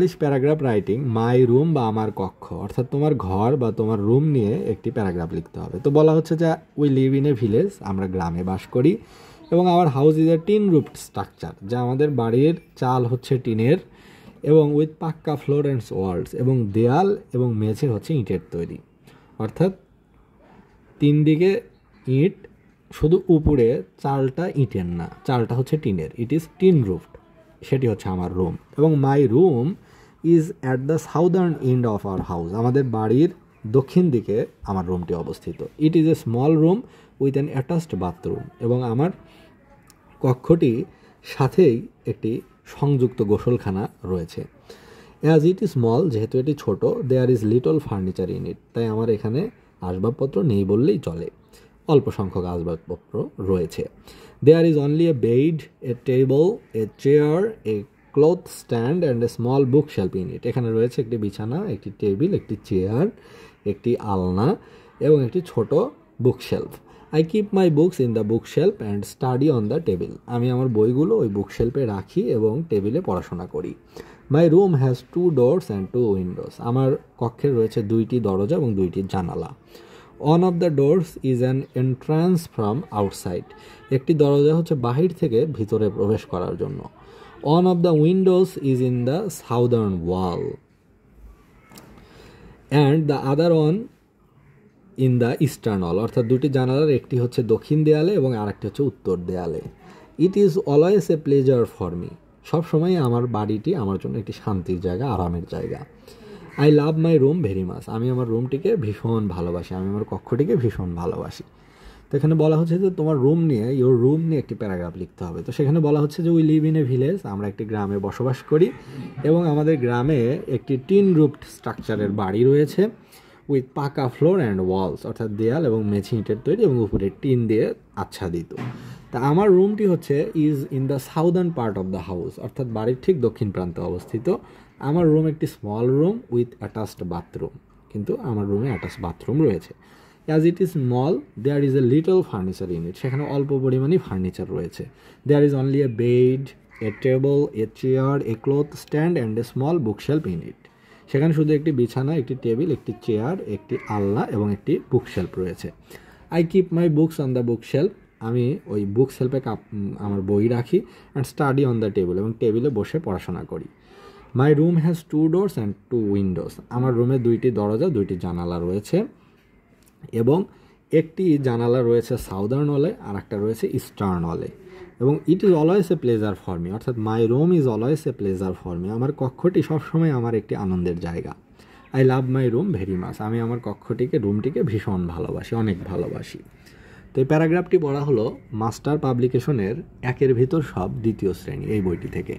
English paragraph writing my room বা আমার কক্ষ, অর্থাৎ তোমার ঘর বা তোমার রুম নিয়ে একটি প্যারাগ্রাফ লিখতে হবে। তো বলা হচ্ছে যে we live in a village, আমরা গ্রামে বাস করি, এবং our house is a tin roofed structure, যা আমাদের বাড়ির চাল হচ্ছে টিনের, এবং উইথ পাক্কা ফ্লোর অ্যান্ড ওয়ালস, এবং দেয়াল এবং মেঝে হচ্ছে ইটের তৈরি। অর্থাৎ তিন দিকে ইট, শুধু উপরে চালটা ইটের না, চালটা হচ্ছে টিনের, ইট ইজ টিন রুফড, সেটি হচ্ছে আমার রুম। এবং মাই room is at the southern end of our house, আমাদের বাড়ির দক্ষিণ দিকে আমার রুমটি অবস্থিত। It is a small room with an attached bathroom, এবং আমার কক্ষটি সাথেই একটি সংযুক্ত গোসলখানা রয়েছে। অ্যাজ ইট ইজ স্মল, যেহেতু এটি ছোট, there is little furniture in it, তাই আমার এখানে আসবাবপত্র নেই বললেই চলে, অল্প সংখ্যক আসবাবপত্র রয়েছে। There is only a bed, a table, a chair, a cloth stand and a small book shelf in it, এখানে রয়েছে একটি বিছানা, একটি টেবিল, একটি চেয়ার, একটি আলনা এবং একটি ছোট বুক shelf. I keep my books in the book shelf and study on the table, আমি আমার বইগুলো ওই বুক শেলফে রাখি এবং টেবিলে পড়াশোনা করি। My room has 2 doors and 2 windows, আমার কক্ষে রয়েছে 2টি দরজা এবং 2টি জানালা। One of the doors is an entrance from outside, একটি দরজা হচ্ছে বাহির থেকে ভিতরে প্রবেশ করার জন্য। One of the windows is in the southern wall and the other one in the eastern wall, অর্থাৎ দুটি জানালার একটি হচ্ছে দক্ষিণ দেয়ালে এবং আরেকটি হচ্ছে উত্তর দেয়ালে। ইট is always a pleasure for me, সবসময় আমার বাড়িটি আমার জন্য একটি শান্তির জায়গা, আরামের জায়গা। I love my room very much, আমি আমার রুমটিকে ভীষণ ভালোবাসি, আমি আমার কক্ষটিকে ভীষণ ভালোবাসি। তো এখানে বলা হচ্ছে যে তোমার রুম নিয়ে, ইওর রুম নিয়ে একটি প্যারাগ্রাফ লিখতে হবে। তো সেখানে বলা হচ্ছে যে we live in a village, আমরা একটি গ্রামে বসবাস করি, এবং আমাদের গ্রামে একটি টিন রুফড স্ট্রাকচারের বাড়ি রয়েছে, উইথ পাকা ফ্লোর অ্যান্ড ওয়ালস, অর্থাৎ দেয়াল এবং মেঝে ইটের তৈরি এবং উপরে টিন দিয়ে আচ্ছাদিত। তা আমার রুমটি হচ্ছে is in the southern part of the house, অর্থাৎ বাড়ির ঠিক দক্ষিণ প্রান্তে অবস্থিত। আমার রুম একটি small room with attached bathroom, কিন্তু আমার রুমে অ্যাটাচ বাথরুম রয়েছে। As it is small, there is a little furniture in it, সেখানে অল্প পরিমাণে ফার্নিচার রয়েছে। There is only a bed, a table, a chair, a cloth stand and a small book shelf in it, সেখানে শুধু একটি বিছানা, একটি table, একটি চেয়ার, একটি আলনা এবং একটি বুক শেলফ রয়েছে। I keep my books on the book shelf, আমি ওই বুক শেলফে আমার বই রাখি, and study on the table, এবং টেবিলে বসে পড়াশোনা করি। My room has 2 doors and 2 windows, আমার রুমে 2টি দরজা, 2টি জানালা রয়েছে, এবং একটি জানালা রয়েছে সাউদার্ন ওয়ালে আর একটা রয়েছে ইস্টার্ন ওয়ালে। এবং it is always a pleasure for me, অর্থাৎ my room is always a pleasure for me, আমার কক্ষটি সবসময় আমার একটি আনন্দের জায়গা। I love my room very much, আমি আমার কক্ষটিকে, রুমটিকে ভীষণ ভালোবাসি, অনেক ভালোবাসি। তো এই প্যারাগ্রাফটি পড়া হলো মাস্টার পাবলিকেশনের 1-এর ভিতর সব 2য় শ্রেণী এই বইটি থেকে।